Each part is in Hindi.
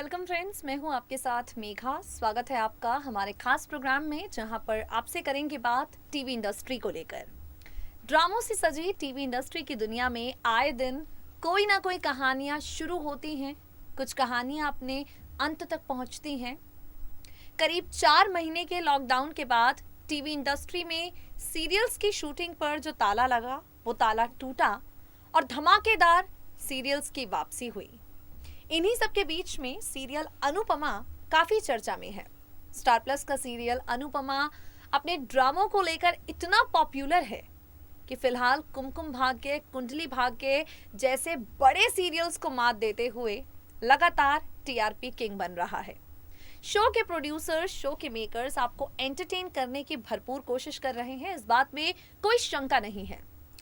वेलकम फ्रेंड्स, मैं हूं आपके साथ मेघा। स्वागत है आपका हमारे खास प्रोग्राम में, जहां पर आपसे करेंगे बात टीवी इंडस्ट्री को लेकर। ड्रामों से सजी टीवी इंडस्ट्री की दुनिया में आए दिन कोई ना कोई कहानियां शुरू होती हैं, कुछ कहानियां अपने अंत तक पहुंचती हैं। करीब 4 महीने के लॉकडाउन के बाद टीवी इंडस्ट्री में सीरियल्स की शूटिंग पर जो ताला लगा वो ताला टूटा और धमाकेदार सीरियल्स की वापसी हुई। इन्हीं सब के बीच में सीरियल अनुपमा काफी चर्चा में है। स्टार प्लस का सीरियल अनुपमा अपने ड्रामों को लेकर इतना पॉपुलर है कि फिलहाल कुमकुम भाग्य, कुंडली भाग्य जैसे बड़े सीरियल्स को मात देते हुए लगातार टीआरपी किंग बन रहा है। शो के प्रोड्यूसर्स, शो के मेकर्स आपको एंटरटेन करने की भरपूर कोशिश कर रहे हैं, इस बात में कोई शंका नहीं है।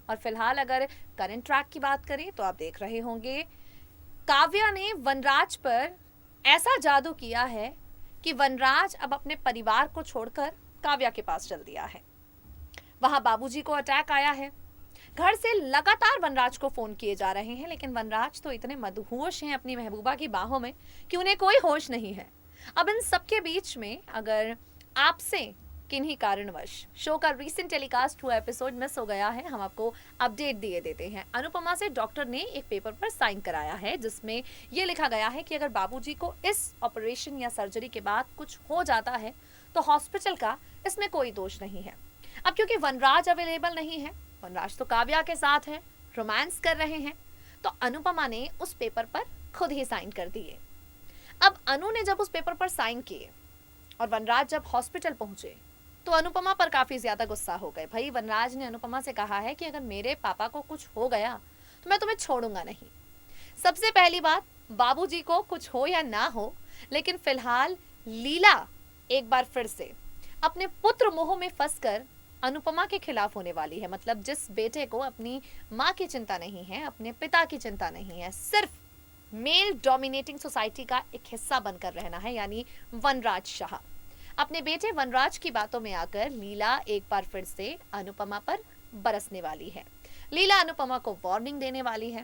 और फिलहाल अगर करंट ट्रैक की बात करें तो आप देख रहे होंगे काव्या ने वनराज पर ऐसा जादू किया है कि वनराज अब अपने परिवार को छोड़कर काव्या के पास चल दिया है। वहां बाबूजी को अटैक आया है। घर से लगातार वनराज को फोन किए जा रहे हैं, लेकिन वनराज तो इतने मदहोश हैं अपनी महबूबा की बाहों में कि उन्हें कोई होश नहीं है। अब इन सबके बीच में अगर आपसे किन्हीं कारणवश शो का रीसेंट टेलीकास्ट हुआ एपिसोड मिस हो गया है, हम आपको अपडेट दिए देते हैं। अनुपमा से डॉक्टर ने एक पेपर पर साइन कराया है जिसमें यह लिखा गया है कि अगर बाबूजी को इस ऑपरेशन या सर्जरी के बाद कुछ हो जाता है तो हॉस्पिटल का इसमें कोई दोष नहीं है। अब क्योंकि वनराज अवेलेबल नहीं है, वनराज तो काव्या के साथ है, रोमांस कर रहे हैं, तो अनुपमा ने उस पेपर पर खुद ही साइन कर दिए। अब अनु ने जब उस पेपर पर साइन किए और वनराज जब हॉस्पिटल पहुंचे तो अनुपमा पर काफी ज्यादा गुस्सा हो गए। भाई, वनराज ने अनुपमा से कहा है कि अगर मेरे पापा को कुछ हो गया तो मैं तुम्हें छोड़ूंगा नहीं। सबसे पहली बात, बाबूजी को कुछ हो या ना हो, लेकिन फिलहाल लीला एक बार फिर से अपने पुत्र मोह में फंसकर अनुपमा के खिलाफ होने वाली है। मतलब जिस बेटे को अपनी माँ की चिंता नहीं है, अपने पिता की चिंता नहीं है, सिर्फ मेल डोमिनेटिंग सोसाइटी का एक हिस्सा बनकर रहना है, यानी वनराज शाह। अपने बेटे वनराज की बातों में आकर लीला एक बार फिर से अनुपमा पर बरसने वाली है। लीला अनुपमा को वार्निंग देने वाली है।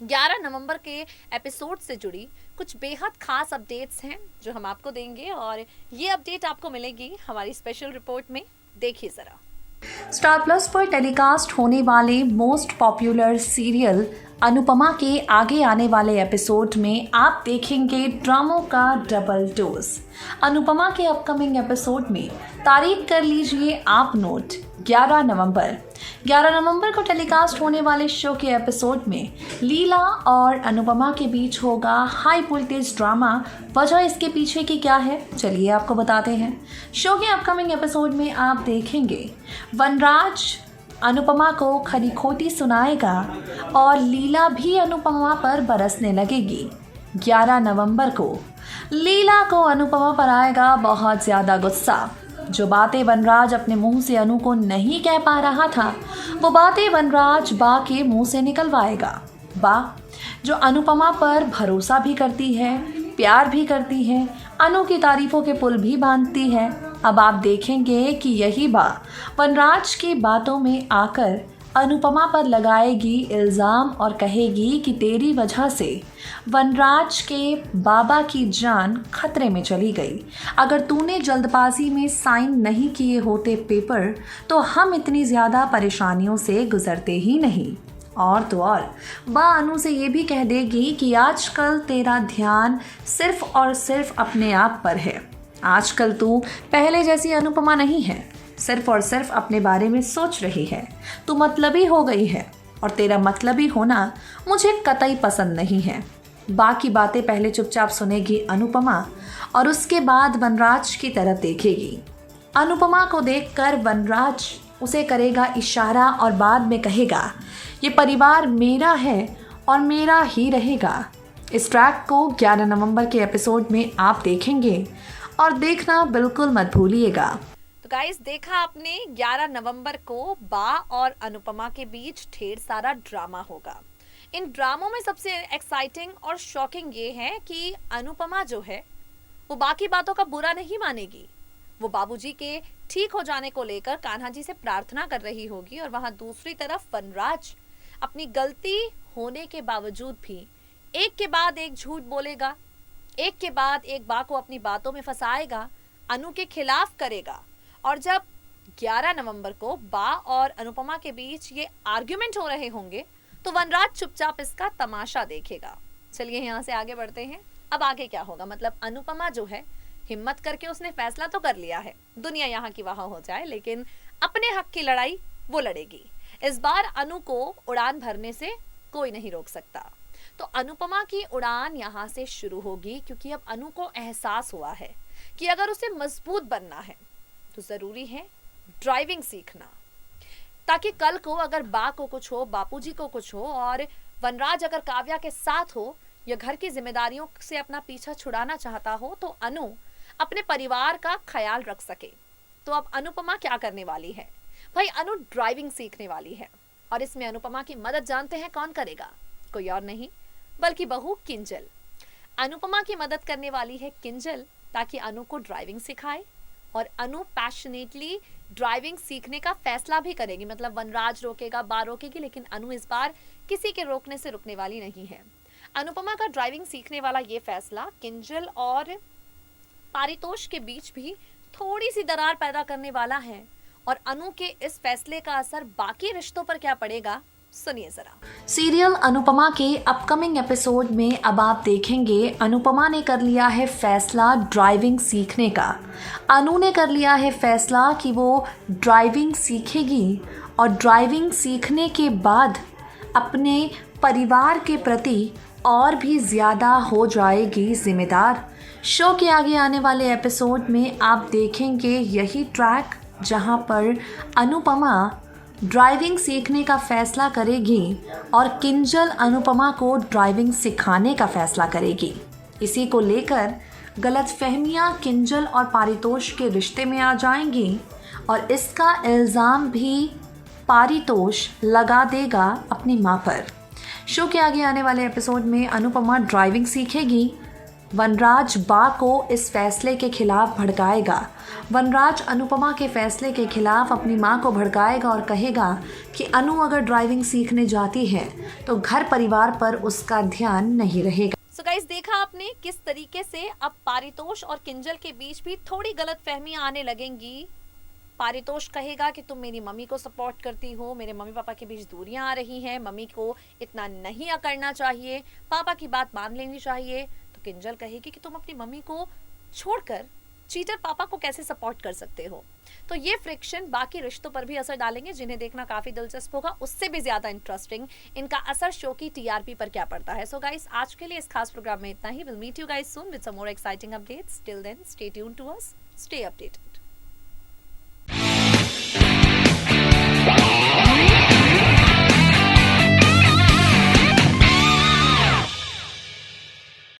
11 नवंबर के एपिसोड से जुड़ी कुछ बेहद खास अपडेट्स हैं जो हम आपको देंगे, और ये अपडेट आपको मिलेगी हमारी स्पेशल रिपोर्ट में। देखिए जरा। स्टार प्लस पर टेलीकास्ट होने वाले मोस्ट पॉपुलर सीरियल अनुपमा के आगे आने वाले एपिसोड में आप देखेंगे ड्रामों का डबल डोज। अनुपमा के अपकमिंग एपिसोड में तारीख कर लीजिए आप नोट, 11 नवंबर। 11 नवंबर को टेलीकास्ट होने वाले शो के एपिसोड में लीला और अनुपमा के बीच होगा हाई वोल्टेज ड्रामा। वजह इसके पीछे की क्या है, चलिए आपको बताते हैं। शो के अपकमिंग एपिसोड में आप देखेंगे वनराज अनुपमा को खरी खोटी सुनाएगा और लीला भी अनुपमा पर बरसने लगेगी। 11 नवंबर को लीला को अनुपमा पर आएगा बहुत ज़्यादा गुस्सा। जो बातें वनराज अपने मुंह से अनु को नहीं कह पा रहा था, वो बातें वनराज बा के मुंह से निकलवाएगा। बा जो अनुपमा पर भरोसा भी करती है, प्यार भी करती है, अनु की तारीफों के पुल भी बांधती है। अब आप देखेंगे कि यही बा वनराज की बातों में आकर अनुपमा पर लगाएगी इल्ज़ाम और कहेगी कि तेरी वजह से वनराज के बाबा की जान खतरे में चली गई। अगर तूने जल्दबाजी में साइन नहीं किए होते पेपर तो हम इतनी ज़्यादा परेशानियों से गुजरते ही नहीं। और तो और बा अनु से ये भी कह देगी कि आजकल तेरा ध्यान सिर्फ और सिर्फ अपने आप पर है। आजकल तू पहले जैसी अनुपमा नहीं है, सिर्फ और सिर्फ अपने बारे में सोच रही है। तू मतलबी हो गई है और तेरा मतलबी होना मुझे कतई पसंद नहीं है। बाकी बातें पहले चुपचाप सुनेगी अनुपमा और उसके बाद वनराज की तरफ देखेगी। अनुपमा को देखकर वनराज उसे करेगा इशारा और बाद में कहेगा, ये परिवार मेरा है और मेरा ही रहेगा। इस ट्रैक को 11 नवंबर के एपिसोड में आप देखेंगे और देखना बिल्कुल मत भूलिएगा। तो गाइस, देखा आपने, 11 नवंबर को बा और अनुपमा के बीच ढेर सारा ड्रामा होगा। इन ड्रामों में सबसे एक्साइटिंग और शॉकिंग ये है कि अनुपमा जो है वो बाकी बातों का बुरा नहीं मानेगी। वो बाबूजी के ठीक हो जाने को लेकर कान्हा जी से प्रार्थना कर रही होगी, और वहां दूसरी तरफ वनराज अपनी गलती होने के बावजूद भी एक के बाद एक झूठ बोलेगा, एक के बाद एक बा को अपनी बातों में फंसाएगा, अनु के खिलाफ करेगा। और जब 11 नवंबर को बा और अनुपमा के बीच ये आर्ग्यूमेंट हो रहे होंगे तो वनराज चुपचाप इसका तमाशा देखेगा। चलिए यहाँ से आगे बढ़ते हैं। अब आगे क्या होगा, मतलब अनुपमा जो है हिम्मत करके उसने फैसला तो कर लिया है, दुनिया यहाँ की वहां हो जाए, लेकिन अपने हक की लड़ाई वो लड़ेगी। इस बार अनु को उड़ान भरने से कोई नहीं रोक सकता। तो अनुपमा की उड़ान यहाँ से शुरू होगी, क्योंकि अब अनु को एहसास हुआ है कि अगर उसे मजबूत बनना है तो जरूरी है ड्राइविंग सीखना, ताकि कल को अगर बा को कुछ हो, बापूजी को कुछ हो और वनराज अगर काव्या के साथ हो या घर की जिम्मेदारियों से अपना पीछा छुड़ाना चाहता हो तो अनु अपने परिवार का ख्याल रख सके। तो अब अनुपमा क्या करने वाली है भाई, अनु ड्राइविंग सीखने वाली है और इसमें अनुपमा की मदद जानते हैं कौन करेगा, कोई और नहीं बल्कि बहू किंजल। अनुपमा की मदद करने वाली है किंजल, ताकि अनु को ड्राइविंग सिखाए और अनु पैशनेटली ड्राइविंग सीखने का फैसला भी करेगी। मतलब वनराज रोकेगा, बा रोकेगी, लेकिन अनु इस बार किसी के रोकने से रुकने वाली नहीं है। अनुपमा का ड्राइविंग सीखने वाला ये फैसला किंजल और पारितोष के बीच भी थोड़ी सी दरार पैदा करने वाला है, और अनु के इस फैसले का असर बाकी रिश्तों पर क्या पड़ेगा, सुनिए जरा। सीरियल अनुपमा के अपकमिंग एपिसोड में अब आप देखेंगे अनुपमा ने कर लिया है फैसला ड्राइविंग सीखने का। अनु ने कर लिया है फैसला कि वो ड्राइविंग सीखेगी और ड्राइविंग सीखने के बाद अपने परिवार के प्रति और भी ज़्यादा हो जाएगी जिम्मेदार। शो के आगे आने वाले एपिसोड में आप देखेंगे यही ट्रैक, जहां पर अनुपमा ड्राइविंग सीखने का फैसला करेगी और किंजल अनुपमा को ड्राइविंग सिखाने का फैसला करेगी। इसी को लेकर गलतफहमियां किंजल और पारितोष के रिश्ते में आ जाएंगी और इसका इल्ज़ाम भी पारितोष लगा देगा अपनी मां पर। शो के आगे आने वाले एपिसोड में अनुपमा ड्राइविंग सीखेगी, वनराज बा को इस फैसले के खिलाफ भड़काएगा। वनराज अनुपमा के फैसले के खिलाफ अपनी मां को भड़काएगा और कहेगा कि अनु अगर ड्राइविंग सीखने जाती है तो घर परिवार पर उसका ध्यान नहीं रहेगा। सो गाइस, देखा आपने किस तरीके से अब पारितोष और किंजल के बीच भी थोड़ी गलतफहमियां आने लगेंगी। पारितोष कहेगा कि तुम मेरी मम्मी को सपोर्ट करती हो, मेरे मम्मी पापा के बीच दूरियां आ रही हैं, मम्मी को इतना नहीं करना चाहिए, पापा की बात मान लेनी चाहिए। तो किंजल कहेगी कि तुम अपनी मम्मी को छोड़कर चीटर पापा को कैसे सपोर्ट कर सकते हो। तो ये फ्रिक्शन बाकी रिश्तों पर भी असर डालेंगे, जिन्हें देखना काफी दिलचस्प होगा। उससे भी ज्यादा इंटरेस्टिंग इनका असर शो की टीआरपी पर क्या पड़ता है। सो गाइस, आज के लिए इस खास प्रोग्राम में इतना ही। Will meet you guys soon with some more exciting updates. Till then stay tuned to us, stay updated.